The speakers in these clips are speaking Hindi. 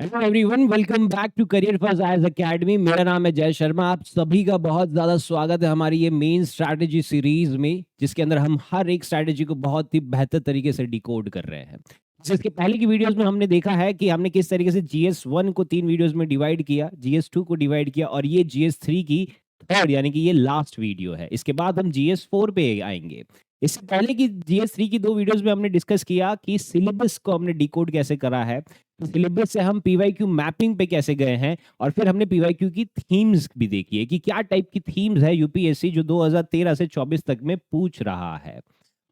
Hello everyone, welcome back to Career First IAS Academy. मेरा नाम है जय शर्मा। आप सभी का बहुत ज़्यादा स्वागत है हमारी ये मेन स्ट्रैटेजी सीरीज में, जिसके अंदर हम हर एक स्ट्रैटेजी को बहुत ही बेहतर तरीके से डिकोड कर रहे हैं। जिसके पहले की वीडियोस में हमने देखा है कि हमने किस तरीके से GS1 को 3 वीडियोस में डिवाइड किया, GS2 को डिवाइड किया, और ये GS3 की थर्ड यानी कि ये लास्ट वीडियो है। इसके बाद हम GS4 पे आएंगे। इससे पहले की GS3 की 2 वीडियोस में हमने डिस्कस किया कि सिलेबस को हमने डिकोड कैसे करा है, सिलेबस से हम पीवाईक्यू मैपिंग पे कैसे गए हैं, और फिर हमने पीवाईक्यू की थीम्स भी देखी है कि क्या टाइप की थीम्स है यूपीएससी जो 2013 से 24 तक में पूछ रहा है,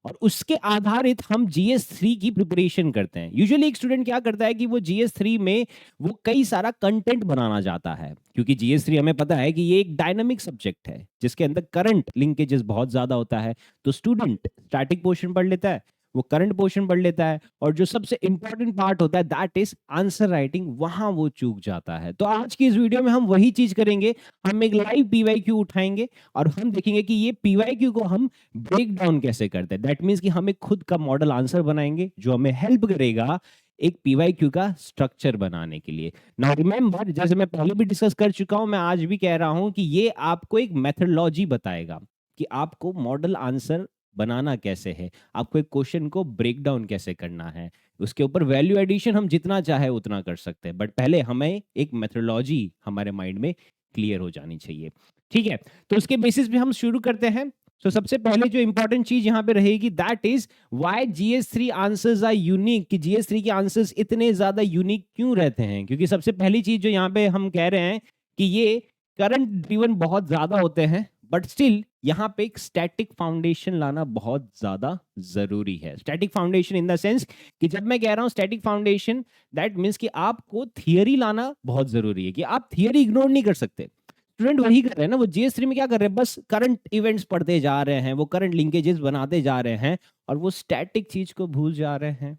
और उसके आधारित हम GS3 की प्रिपरेशन करते हैं। यूजुअली एक स्टूडेंट क्या करता है कि वो GS3 में वो कई सारा कंटेंट बनाना चाहता है, क्योंकि GS3 हमें पता है कि ये एक डायनामिक सब्जेक्ट है जिसके अंदर करंट लिंकेजेस बहुत ज्यादा होता है। तो स्टूडेंट स्टैटिक पोर्शन पढ़ लेता है, वो करंट पोर्शन पढ़ लेता है, और जो सबसे इंपॉर्टेंट पार्ट होता है दैट इज आंसर राइटिंग, वहां वो चूक जाता है। तो आज की इस वीडियो में हम वही चीज करेंगे। हम एक लाइव पीवाईक्यू उठाएंगे और हम देखेंगे कि ये पीवाईक्यू को हम ब्रेक डाउन कैसे करते हैं। दैट मीन्स कि हम एक खुद का मॉडल आंसर बनाएंगे जो हमें हेल्प करेगा एक पीवाईक्यू का स्ट्रक्चर बनाने के लिए। नाउ रिमेंबर, जैसे मैं पहले भी डिस्कस कर चुका हूं, मैं आज भी कह रहा हूं कि ये आपको एक मेथडोलॉजी बताएगा कि आपको मॉडल आंसर बनाना कैसे है, आपको एक क्वेश्चन को ब्रेक डाउन कैसे करना है। उसके ऊपर वैल्यू एडिशन हम जितना चाहे उतना कर सकते हैं, बट पहले हमें एक मेथडोलॉजी हमारे माइंड में क्लियर हो जानी चाहिए। ठीक है, तो उसके बेसिस पे हम शुरू करते हैं। तो सबसे पहले जो इंपॉर्टेंट चीज यहां पे रहेगी that is why GS3 answers are unique, कि GS3 के आंसर्स इतने ज्यादा यूनिक क्यों रहते हैं। क्योंकि सबसे पहली चीज जो यहाँ पे हम कह रहे हैं कि ये करंट ड्रिवन बहुत ज्यादा होते हैं, बट स्टिल यहाँ पे एक स्टैटिक फाउंडेशन लाना बहुत ज्यादा जरूरी है। Static foundation in the sense कि जब मैं कह रहा हूं स्टैटिक फाउंडेशन, दैट मीन्स कि आपको थियरी लाना बहुत जरूरी है, कि आप थियरी इग्नोर नहीं कर सकते। स्टूडेंट वही कर रहे हैं ना, वो GS3 में क्या कर रहे हैं, बस करंट इवेंट्स पढ़ते जा रहे हैं, वो करंट लिंकेजेस बनाते जा रहे हैं, और वो स्टैटिक चीज को भूल जा रहे हैं,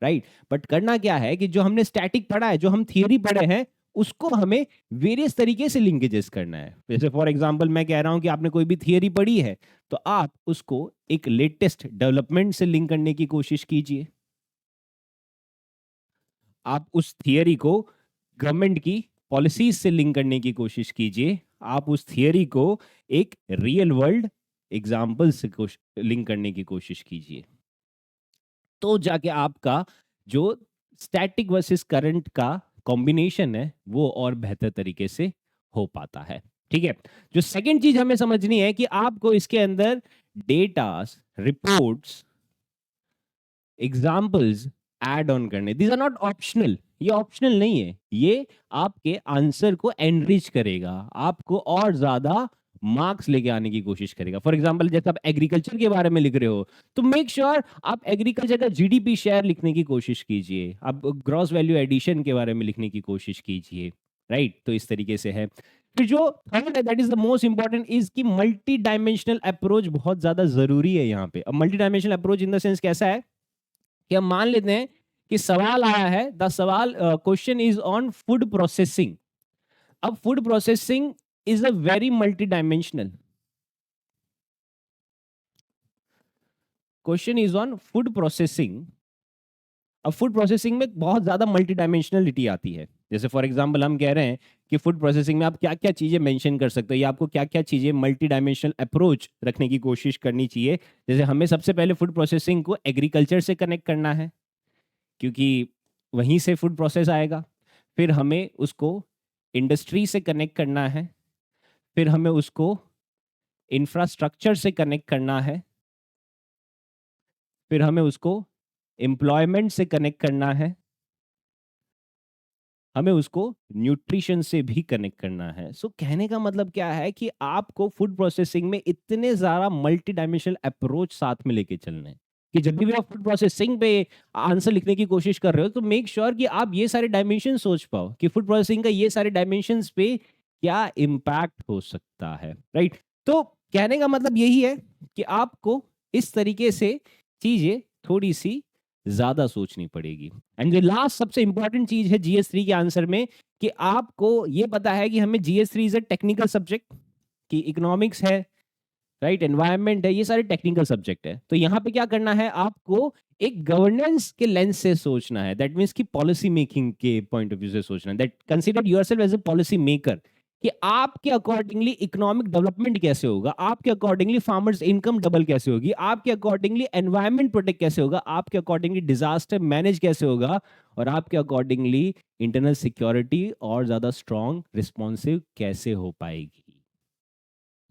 राइट। बट करना क्या है कि जो हमने स्टैटिक पढ़ा है, जो हम थियरी पढ़े हैं, उसको हमें वेरियस तरीके से लिंकेजेस करना है। जैसे फॉर एग्जांपल मैं कह रहा हूं कि आपने कोई भी थियरी पढ़ी है, तो आप उसको एक लेटेस्ट डेवलपमेंट से लिंक करने की कोशिश कीजिए। आप उस थियरी को गवर्नमेंट की पॉलिसीज से लिंक करने की कोशिश कीजिए। आप उस थियरी को एक रियल वर्ल्ड एग्जाम्पल से लिंक करने की कोशिश कीजिए। तो जाके आपका जो स्टैटिक वर्सेस करंट का कॉम्बिनेशन है वो और बेहतर तरीके से हो पाता है। ठीक है, जो सेकंड चीज हमें समझनी है कि आपको इसके अंदर datas, reports, examples add on करने। दीज आर नॉट ऑप्शनल, ये ऑप्शनल नहीं है, ये आपके आंसर को एनरिच करेगा, आपको और ज्यादा मार्क्स लेके आने की कोशिश करेगा। फॉर एग्जाम्पल जैसे आप एग्रीकल्चर के बारे में लिख रहे हो, तो मेक श्योर आप एग्रीकल्चर का GDP शेयर लिखने की कोशिश कीजिए, आप ग्रॉस वैल्यू एडिशन के बारे में लिखने की कोशिश कीजिए, राइट। तो इस तरीके से है। फिर जो थर्ड है that is the most important is कि मल्टी डायमेंशनल अप्रोच बहुत ज्यादा जरूरी है यहाँ पे। अब multi dimensional approach in the sense कैसा है कि हम मान लेते हैं कि सवाल आया है, द सवाल question is on food processing. अब food processing is a very multi dimensional question, is on food processing. अब फूड प्रोसेसिंग में बहुत ज्यादा मल्टी डायमेंशनलिटी आती है। जैसे फॉर एग्जांपल हम कह रहे हैं कि फूड प्रोसेसिंग में आप क्या क्या चीजें मेंशन कर सकते हो, या आपको क्या क्या चीजें मल्टी डायमेंशनल अप्रोच रखने की कोशिश करनी चाहिए। जैसे हमें सबसे पहले फूड प्रोसेसिंग को एग्रीकल्चर से कनेक्ट करना है, क्योंकि वहीं से फूड प्रोसेस आएगा। फिर हमें उसको इंडस्ट्री से कनेक्ट करना है, फिर हमें उसको इंफ्रास्ट्रक्चर से कनेक्ट करना है, फिर हमें उसको एम्प्लॉयमेंट से कनेक्ट करना है, हमें उसको न्यूट्रिशन से भी कनेक्ट करना है। सो कहने का मतलब क्या है कि आपको फूड प्रोसेसिंग में इतने ज्यादा मल्टी डायमेंशनल अप्रोच साथ में लेके चलने हैं कि जब भी आप फूड प्रोसेसिंग पे आंसर लिखने की कोशिश कर रहे हो, तो मेक श्योर कि आप ये सारे डायमेंशन सोच पाओ कि फूड प्रोसेसिंग का ये सारे डायमेंशंस पे क्या इम्पैक्ट हो सकता है, राइट। तो कहने का मतलब यही है कि आपको इस तरीके से चीजें थोड़ी सी ज्यादा सोचनी पड़ेगी। एंड लास्ट सबसे इंपॉर्टेंट चीज है GS3 के आंसर में कि आपको ये पता है कि हमें GS3 is a technical subject, कि इकोनॉमिक्स है, राइट, एनवायरनमेंट है, ये सारे टेक्निकल सब्जेक्ट है। तो यहाँ पे क्या करना है, आपको एक गवर्नेंस के लेंस से सोचना है। दैट मीन्स कि पॉलिसी मेकिंग के पॉइंट ऑफ व्यू से सोचना है। That consider yourself as a policy maker, कि आपके अकॉर्डिंगली इकोनॉमिक डेवलपमेंट कैसे होगा, आपके अकॉर्डिंगली फार्मर्स इनकम डबल कैसे होगी, आपके अकॉर्डिंगली एनवायरनमेंट प्रोटेक्ट कैसे होगा, आपके अकॉर्डिंगली डिजास्टर मैनेज कैसे होगा, और आपके अकॉर्डिंगली इंटरनल सिक्योरिटी और ज्यादा स्ट्रॉन्ग रिस्पॉन्सिव कैसे हो पाएगी।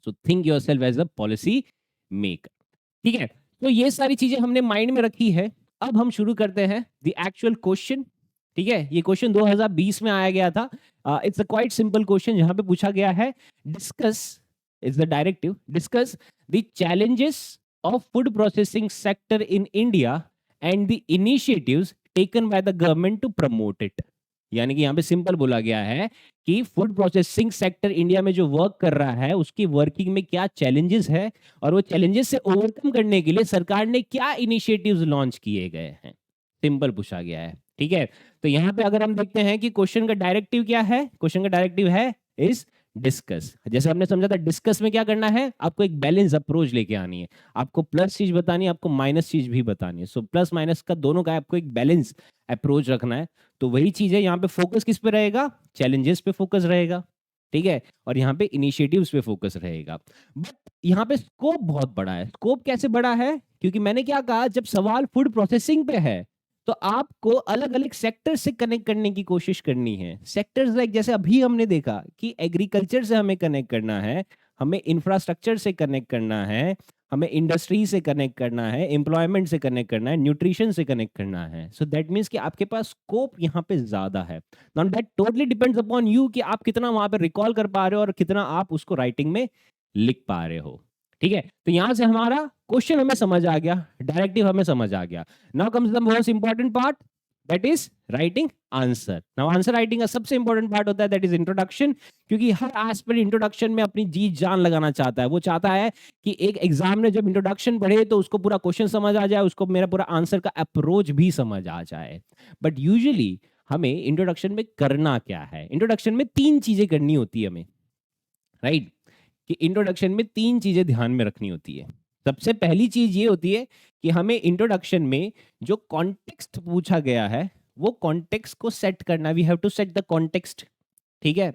So think yourself as a policy maker. ठीक है, तो ये सारी चीजें हमने माइंड में रखी है। अब हम शुरू करते हैं द एक्चुअल क्वेश्चन। ठीक है, ये क्वेश्चन 2020 में आया गया था। It's a quite simple question, जहां पे पूछा गया है discuss, it's the directive, discuss the challenges of food processing sector in India and the initiatives taken by the government to promote it. यानी कि यहाँ पे सिंपल बोला गया है कि फूड प्रोसेसिंग सेक्टर इंडिया में जो वर्क कर रहा है उसकी वर्किंग में क्या चैलेंजेस है, और वो चैलेंजेस से ओवरकम करने के लिए सरकार ने क्या इनिशिएटिव्स लॉन्च किए गए हैं। सिंपल पूछा गया है। ठीक है, तो यहाँ पे अगर हम देखते हैं कि क्वेश्चन का डायरेक्टिव क्या है, क्वेश्चन का डायरेक्टिव है इज डिस्कस। जैसे हमने समझा था, डिस्कस में क्या करना है, आपको एक बैलेंस अप्रोच लेके आनी है, आपको प्लस चीज बतानी है, आपको माइनस चीज भी बतानी है। सो प्लस माइनस का दोनों का आपको एक बैलेंस अप्रोच रखना है। तो वही चीज है, यहाँ पे फोकस किस पे रहेगा, चैलेंजेस पे फोकस रहेगा। ठीक है, और यहाँ पे इनिशिएटिव्स पे फोकस रहेगा। बट यहाँ पे स्कोप बहुत बड़ा है। स्कोप कैसे बड़ा है, क्योंकि मैंने क्या कहा, जब सवाल फूड प्रोसेसिंग पे है तो आपको अलग अलग सेक्टर से कनेक्ट करने की कोशिश करनी है। सेक्टर्स लाइक जैसे अभी हमने देखा कि एग्रीकल्चर से हमें कनेक्ट करना है, हमें इंफ्रास्ट्रक्चर से कनेक्ट करना है, हमें इंडस्ट्री से कनेक्ट करना है, एम्प्लॉयमेंट से कनेक्ट करना है, न्यूट्रिशन से कनेक्ट करना है। सो दैट मीन्स कि आपके पास स्कोप यहाँ पे ज्यादा है। Now that totally depends upon you कि आप कितना वहां पे रिकॉल कर पा रहे हो और कितना आप उसको राइटिंग में लिख पा रहे हो। ठीक है, तो यहां से हमारा क्वेश्चन हमें समझ आ गया, डायरेक्टिव हमें समझ आ गया। Now comes the most important part, that is writing answer. Now answer writing का सबसे इंपॉर्टेंट पार्ट होता है दैट इज इंट्रोडक्शन, क्योंकि हर एस्पिरेंट इंट्रोडक्शन में अपनी जी जान लगाना चाहता है। वो चाहता है कि एक एग्जाम में जब इंट्रोडक्शन पढ़े तो उसको पूरा क्वेश्चन समझ आ जाए, उसको मेरा पूरा आंसर का अप्रोच भी समझ आ जाए। बट यूजुअली हमें इंट्रोडक्शन में करना क्या है, इंट्रोडक्शन में तीन चीजें करनी होती है हमें, राइट? कि इंट्रोडक्शन में तीन चीजें ध्यान में रखनी होती है। सबसे पहली चीज ये होती है कि हमें इंट्रोडक्शन में जो कॉन्टेक्स्ट पूछा गया है वो कॉन्टेक्स्ट को सेट करना, we have to set the context. ठीक है,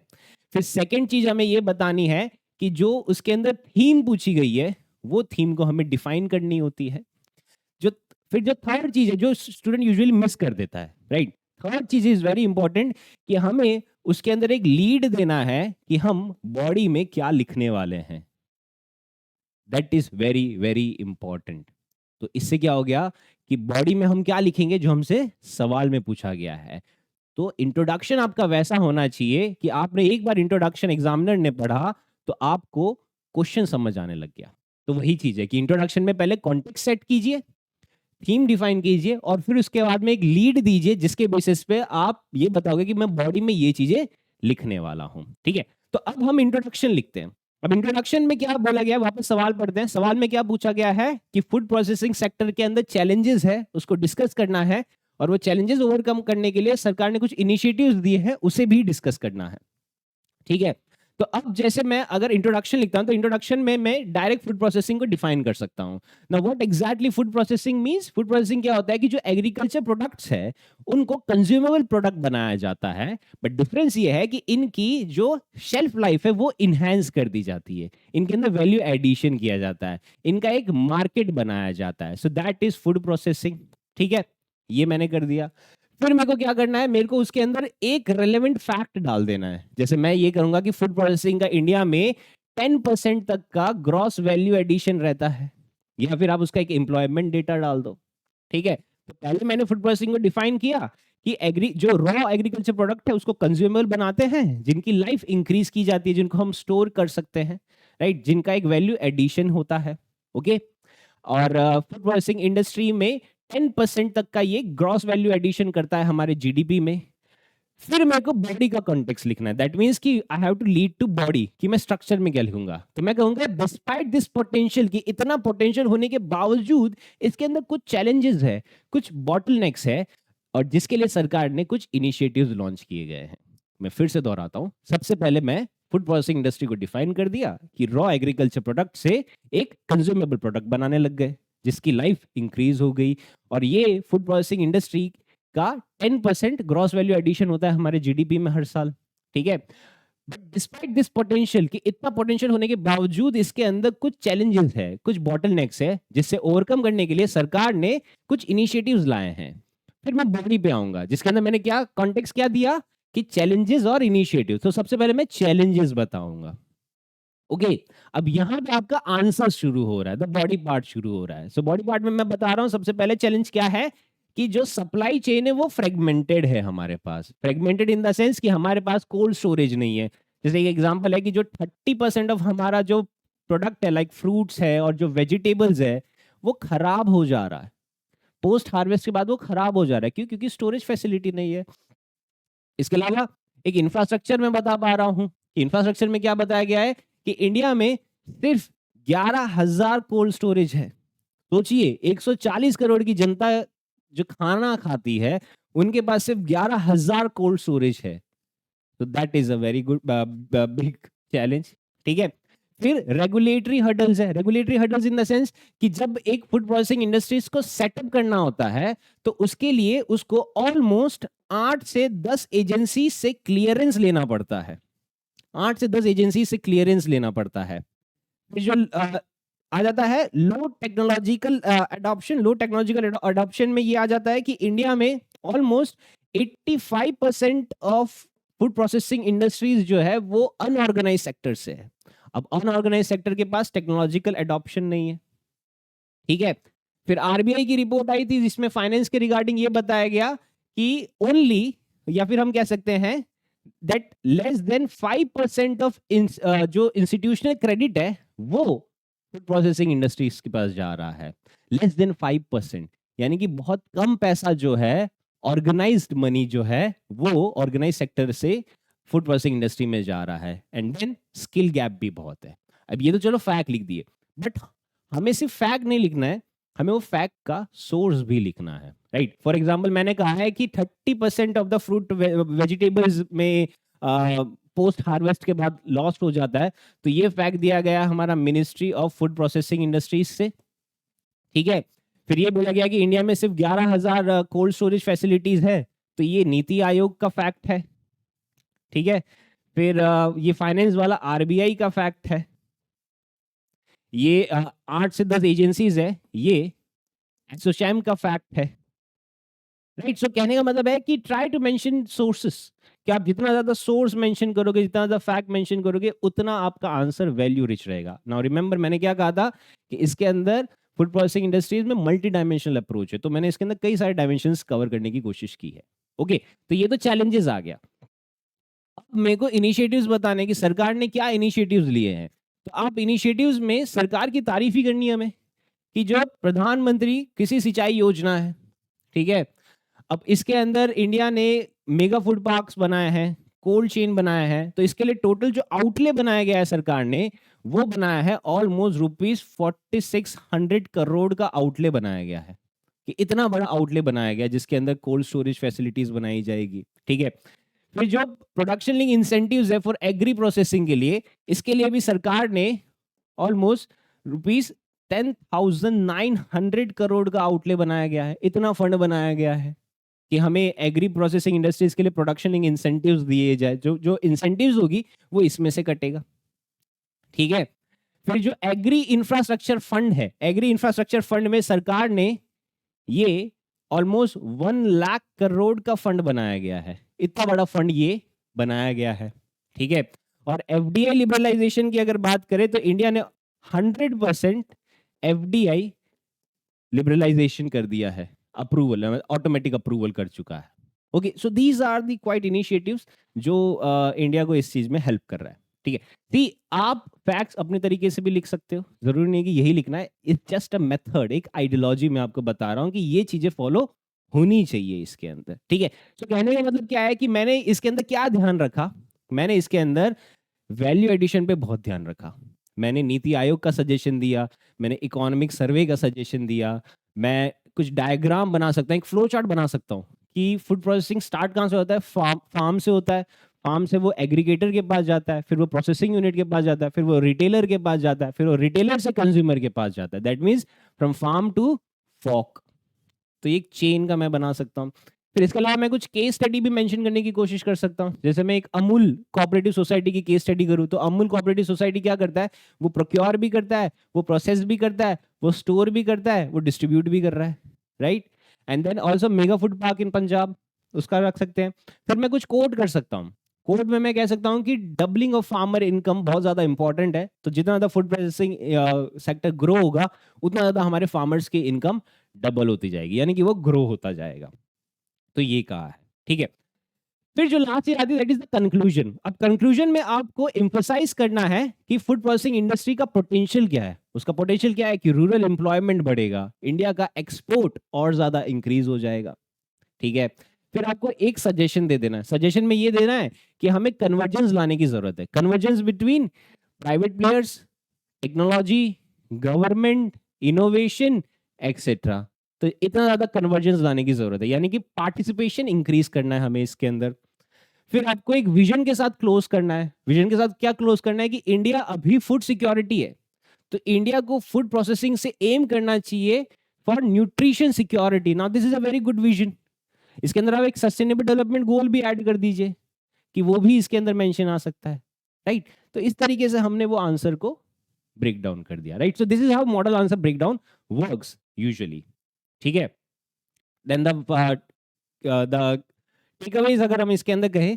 फिर सेकंड चीज हमें ये बतानी है कि जो उसके अंदर थीम पूछी गई है वो थीम को हमें डिफाइन करनी होती है। जो फिर जो थर्ड चीज है जो स्टूडेंट यूजुअली मिस कर देता है, राइट, थर्ड चीज इज वेरी इंपॉर्टेंट कि हमें उसके अंदर एक लीड देना है कि हम बॉडी में क्या लिखने वाले हैं। That is very very important. तो इससे क्या हो गया कि बॉडी में हम क्या लिखेंगे जो हमसे सवाल में पूछा गया है। तो इंट्रोडक्शन आपका वैसा होना चाहिए कि आपने एक बार इंट्रोडक्शन एग्जामिनर ने पढ़ा तो आपको क्वेश्चन समझ आने लग गया। तो वही चीज है कि इंट्रोडक्शन में पहले कॉन्टेक्स्ट सेट कीजिए, थीम डिफाइन कीजिए, और फिर उसके बाद में एक लीड दीजिए जिसके बेसिस पे आप ये बताओगे कि मैं बॉडी में ये चीजें लिखने वाला हूं। ठीक है, तो अब हम इंट्रोडक्शन लिखते हैं। अब इंट्रोडक्शन में क्या बोला गया, वापस सवाल पढ़ते हैं। सवाल में क्या पूछा गया है कि फूड प्रोसेसिंग सेक्टर के अंदर चैलेंजेस है, उसको डिस्कस करना है, और वो चैलेंजेस ओवरकम करने के लिए सरकार ने कुछ इनिशिएटिव्स दिए हैं, उसे भी डिस्कस करना है। ठीक है, तो अब जैसे मैं अगर इंट्रोडक्शन लिखता हूं तो इंट्रोडक्शन में मैं डायरेक्ट फूड प्रोसेसिंग को डिफाइन कर सकता हूं। Now what exactly food processing means, food processing क्या होता है कि जो एग्रीकल्चर प्रोडक्ट्स है उनको कंज्यूमेबल प्रोडक्ट बनाया जाता है। बट डिफरेंस ये है कि इनकी जो शेल्फ लाइफ है वो इनहेंस कर दी जाती है, इनके अंदर वैल्यू एडिशन किया जाता है, इनका एक मार्केट बनाया जाता है। So that is food processing. ठीक है, ये मैंने कर दिया। फिर मेरे को क्या करना है, मेरे को उसके अंदर एक रेलेवेंट फैक्ट डाल देना है। जैसे मैं ये करूंगा कि फूड प्रोसेसिंग का इंडिया में 10% तक का ग्रॉस वैल्यू एडिशन रहता है, या फिर आप उसका एक एम्प्लॉयमेंट डेटा डाल दो। ठीक है, तो पहले मैंने फूड प्रोसेसिंग को डिफाइन किया कि जो रॉ एग्रीकल्चर प्रोडक्ट है उसको कंज्यूमेबल बनाते हैं, जिनकी लाइफ इंक्रीज की जाती है, जिनको हम स्टोर कर सकते हैं, राइट, जिनका एक वैल्यू एडिशन होता है। ओके, और फूड प्रोसेसिंग इंडस्ट्री में 10% तक का ये ग्रॉस वैल्यू एडिशन करता है हमारे जीडीपी में। फिर मेरे को बॉडी का कॉन्टेक्स्ट लिखना है। दैट मींस कि I have to lead to body, कि मैं स्ट्रक्चर में क्या लिखूंगा। तो मैं कहूंगा डिस्पाइट दिस पोटेंशियल, कि इतना पोटेंशियल होने के बावजूद इसके अंदर कुछ चैलेंजेस है, कुछ बॉटलनेक्स है, और जिसके लिए सरकार ने कुछ इनिशिएटिव्स लॉन्च किए गए हैं। मैं फिर से दोहराता हूं, सबसे पहले मैं फूड प्रोसेसिंग इंडस्ट्री को डिफाइन कर दिया कि रॉ एग्रीकल्चर प्रोडक्ट से एक कंज्यूमेबल प्रोडक्ट बनाने लग गए, जिसकी लाइफ इंक्रीज हो गई। और ये फूड प्रोसेसिंग इंडस्ट्री का 10% ग्रॉस वैल्यू एडिशन होता है हमारे जीडीपी में हर साल, ठीक है। बट डिस्पाइट दिस पोटेंशियल, कि इतना पोटेंशियल होने के बावजूद इसके अंदर कुछ चैलेंजेस है, कुछ बॉटलनेक्स है, जिससे ओवरकम करने के लिए सरकार ने कुछ इनिशिएटिव्स लाए हैं। फिर मैं बॉडी पे आऊंगा, जिसके अंदर मैंने क्या कॉन्टेक्स्ट क्या दिया कि चैलेंजेस और इनिशिएटिव। तो सबसे पहले मैं चैलेंजेस बताऊंगा। ओके, अब यहाँ पे आपका आंसर शुरू हो रहा है, द बॉडी पार्ट शुरू हो रहा है। सो बॉडी पार्ट में मैं बता रहा हूँ सबसे पहले चैलेंज क्या है, कि जो सप्लाई चेन है वो फ्रेगमेंटेड है हमारे पास। फ्रेगमेंटेड इन द सेंस कि हमारे पास कोल्ड स्टोरेज नहीं है। जैसे एक एग्जांपल है कि जो 30% ऑफ हमारा जो प्रोडक्ट है, लाइक फ्रूट्स है और जो वेजिटेबल्स है, वो खराब हो जा रहा है पोस्ट हार्वेस्ट के बाद, वो खराब हो जा रहा है। क्यों? क्योंकि स्टोरेज फैसिलिटी नहीं है। इसके अलावा एक इंफ्रास्ट्रक्चर में बता पा रहा हूं, इंफ्रास्ट्रक्चर में क्या बताया गया है कि इंडिया में सिर्फ 11,000 कोल्ड स्टोरेज है। सोचिए, 140 करोड़ की जनता जो खाना खाती है, उनके पास सिर्फ 11,000 कोल्ड स्टोरेज है। तो that is a very good big challenge, ठीक है। फिर रेगुलेटरी हर्डल्स है। Regulatory hurdles in the sense कि जब एक फूड प्रोसेसिंग इंडस्ट्रीज को सेटअप करना होता है, तो उसके लिए उसको ऑलमोस्ट 8 से 10 एजेंसी से क्लियरेंस लेना पड़ता है। 8 से 10 एजेंसी से क्लियरेंस लेना पड़ता है। फिर जो आ जाता है लो टेक्नोलॉजिकल अडॉप्शन। लो टेक्नोलॉजिकल अडॉप्शन में ये आ जाता है कि इंडिया में almost 85% of food processing industries जो है वो अनऑर्गेनाइज सेक्टर से है। अब अनऑर्गेनाइज सेक्टर के पास टेक्नोलॉजिकल एडॉप्शन नहीं है, ठीक है। फिर आरबीआई की रिपोर्ट आई थी जिसमें फाइनेंस के रिगार्डिंग ये बताया गया कि ओनली, या फिर हम कह सकते हैं दैट लेस देन 5% ऑफ जो इंस्टीट्यूशनल क्रेडिट है वो फूड प्रोसेसिंग इंडस्ट्रीज के पास जा रहा है। लेस देन 5%, यानी कि बहुत कम पैसा जो है, ऑर्गेनाइज्ड मनी जो है, वो ऑर्गेनाइज सेक्टर से फूड प्रोसेसिंग इंडस्ट्री में जा रहा है। एंड देन स्किल गैप भी बहुत है। अब ये तो चलो फैक्ट लिख दिए, बट हमें सिर्फ फैक्ट नहीं लिखना है, हमें वो फैक्ट का सोर्स भी लिखना है, राइट। फॉर एग्जाम्पल मैंने कहा है कि 30% ऑफ द फ्रूट वेजिटेबल्स में पोस्ट हार्वेस्ट के बाद लॉस्ट हो जाता है। तो ये फैक्ट दिया गया हमारा ministry of food processing industries से, ठीक है। फिर ये बोला गया कि इंडिया में सिर्फ 11,000 कोल्ड स्टोरेज फैसिलिटीज है, तो ये नीति आयोग का फैक्ट है, ठीक है। फिर ये फाइनेंस वाला आरबीआई का फैक्ट है। ये 8 से 10 एजेंसीज है, ये एसोचैम का फैक्ट है, राइट। सो कहने का मतलब है कि ट्राई टू मेंशन सोर्सेस, कि आप जितना ज्यादा सोर्स मेंशन करोगे, जितना ज्यादा फैक्ट मेंशन करोगे, उतना आपका आंसर वैल्यू रिच रहेगा। नाउ रिमेंबर मैंने क्या कहा था कि इसके अंदर फूड प्रोसेसिंग इंडस्ट्रीज में मल्टी डायमेंशनल अप्रोच है, तो मैंने इसके अंदर कई सारे डायमेंशंस कवर करने की कोशिश की है। ओके, तो ये तो चैलेंजेस आ गया। अब मेरे को इनिशिएटिव्स बताने की सरकार ने क्या इनिशिएटिव्स लिए हैं। तो आप इनिशिएटिव्स में सरकार की तारीफ ही करनी है हमें, कि जो प्रधानमंत्री कृषि सिंचाई योजना है, ठीक है। अब इसके अंदर इंडिया ने मेगा फूड पार्क्स बनाए हैं, कोल्ड चेन बनाया है। तो इसके लिए टोटल जो आउटले बनाया गया है सरकार ने, वो बनाया है ऑलमोस्ट ₹4600 करोड़ का आउटले बनाया गया है, कि इतना बड़ा आउटले बनाया गया जिसके अंदर कोल्ड स्टोरेज फैसिलिटीज बनाई जाएगी, ठीक है। फिर जो प्रोडक्शन लिंक इंसेंटिव्स है फॉर एग्री प्रोसेसिंग के लिए, इसके लिए भी सरकार ने ऑलमोस्ट ₹10,900 करोड़ का आउटले बनाया गया है। इतना फंड बनाया गया है कि हमें एग्री प्रोसेसिंग इंडस्ट्रीज के लिए प्रोडक्शन लिंक इंसेंटिव्स दिए जाए। जो जो इंसेंटिव्स होगी वो इसमें से कटेगा, ठीक है। फिर जो एग्री इंफ्रास्ट्रक्चर फंड है, एग्री इंफ्रास्ट्रक्चर फंड में सरकार ने ये ऑलमोस्ट 1 लाख करोड़ का फंड बनाया गया है। इतना बड़ा फंड ये बनाया गया है, ठीक है। और एफडीआई लिबरलाइजेशन की अगर बात करें तो इंडिया ने 100% एफडीआई लिबरलाइजेशन कर दिया है, अप्रूवल, ऑटोमेटिक अप्रूवल कर चुका है। Okay, so these are the quite initiatives जो इंडिया को इस चीज में हेल्प कर रहा है, ठीक है। सी, आप फैक्ट्स अपने तरीके से भी लिख सकते हो, जरूरी नहीं कि यही लिखना है। इट्स जस्ट अ मेथड, एक आइडियोलॉजी मैं आपको बता रहा हूँ कि ये चीजें फॉलो होनी चाहिए इसके अंदर, ठीक है। तो कहने का मतलब क्या है कि मैंने इसके अंदर क्या ध्यान रखा, मैंने इसके अंदर वैल्यू एडिशन पे बहुत ध्यान रखा। मैंने नीति आयोग का सजेशन दिया, मैंने इकोनॉमिक सर्वे का सजेशन दिया, मैं कुछ डायग्राम बना सकता हूँ, एक फ्लो चार्ट बना सकता हूँ कि फूड प्रोसेसिंग स्टार्ट कहाँ से होता है, फार्म से होता है, फार्म से वो एग्रीगेटर के पास जाता है, फिर वो प्रोसेसिंग यूनिट के पास जाता है, फिर वो रिटेलर के पास जाता है, फिर वो रिटेलर से कंज्यूमर के पास जाता है। That means from farm to fork. तो एक चेन का मैं बना सकता हूँ। फिर इसके अलावा मैं कुछ केस स्टडी भी मेंशन करने की कोशिश कर सकता हूँ। जैसे मैं एक अमूल कोऑपरेटिव सोसाइटी की केस स्टडी करूँ, तो अमूल कोऑपरेटिव सोसाइटी क्या करता है, वो प्रोक्योर भी करता है, वो प्रोसेस भी करता है, वो स्टोर भी करता है, वो डिस्ट्रीब्यूट भी कर रहा है, right. And then also mega food park in Punjab, उसका रख सकते हैं। फिर मैं कुछ कोट कर सकता हूँ। कोट में मैं कह सकता हूँ कि डबलिंग ऑफ फार्मर इनकम बहुत ज्यादा इंपॉर्टेंट है। तो जितना ज्यादा फूड प्रोसेसिंग सेक्टर ग्रो होगा, उतना ज्यादा हमारे फार्मर्स की इनकम डबल होती जाएगी, यानी कि वो ग्रो होता जाएगा। तो ये कहा है, ठीक है। फिर जो लास्ट चीज आती है दैट इज द कंक्लूजन। अब कंक्लूजन में आपको एम्फसाइज करना है कि फूड प्रोसेसिंग इंडस्ट्री का पोटेंशियल क्या है। उसका पोटेंशियल क्या है कि रूरल एम्प्लॉयमेंट बढ़ेगा, इंडिया का एक्सपोर्ट और ज्यादा इंक्रीज हो जाएगा, ठीक है। फिर आपको एक सजेशन दे देना है। सजेशन में ये देना है कि हमें कन्वर्जेंस लाने की जरूरत है, convergence between private players, technology, government, innovation etcetera. तो इतना ज्यादा कन्वर्जेंस लाने की जरूरत है, यानी कि पार्टिसिपेशन इंक्रीज करना है हमें इसके अंदर। फिर आपको एक विजन के साथ क्लोज करना है। विजन के साथ क्या क्लोज करना है कि इंडिया अभी फूड सिक्योरिटी है, तो इंडिया को फूड प्रोसेसिंग से एम करना चाहिए for nutrition security. Now this is a very good vision. इसके अंदर आप एक सस्टेनेबल डेवलपमेंट गोल भी ऐड कर दीजिए कि वो भी इसके अंदर मेंशन आ सकता है, राइट। तो इस तरीके से हमने वो आंसर को ब्रेक डाउन कर दिया, right. So this is how model answer break down works usually, ठीक है। देन द टेकअवेज अगर हम इसके अंदर कहें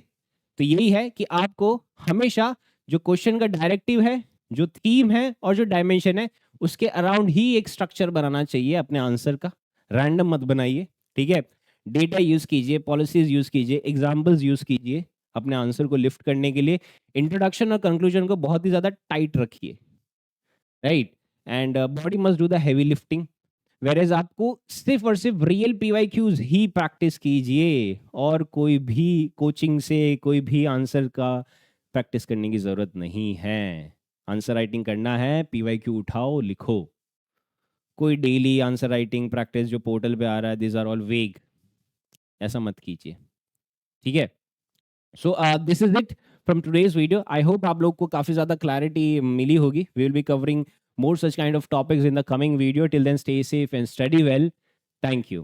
तो यही है कि आपको हमेशा जो क्वेश्चन का डायरेक्टिव है, जो थीम है और जो डायमेंशन है, उसके अराउंड ही एक स्ट्रक्चर बनाना चाहिए अपने आंसर का। रैंडम मत बनाइए, ठीक है। डेटा यूज कीजिए, पॉलिसीज यूज कीजिए, एग्जाम्पल्स यूज कीजिए अपने आंसर को लिफ्ट करने के लिए। इंट्रोडक्शन और कंक्लूजन को बहुत ही ज्यादा टाइट रखिए, right. And body must do the heavy lifting. वेरेज आपको सिर्फ और सिर्फ रियल पीवाईक्यूज ही प्रैक्टिस कीजिए, और कोई भी कोचिंग से कोई भी आंसर का प्रैक्टिस करने की जरूरत नहीं है। आंसर राइटिंग करना है, पीवाईक्यू उठाओ, लिखो। कोई डेली आंसर राइटिंग प्रैक्टिस जो पोर्टल पे आ रहा है, दिस आर ऑल वेग, ऐसा मत कीजिए, ठीक है। So this is it from today's video. I hope आप लोग को काफी ज्यादा क्लैरिटी मिली होगी। We will be covering more such kind of topics in the coming video. Till then, stay safe and study well. Thank you.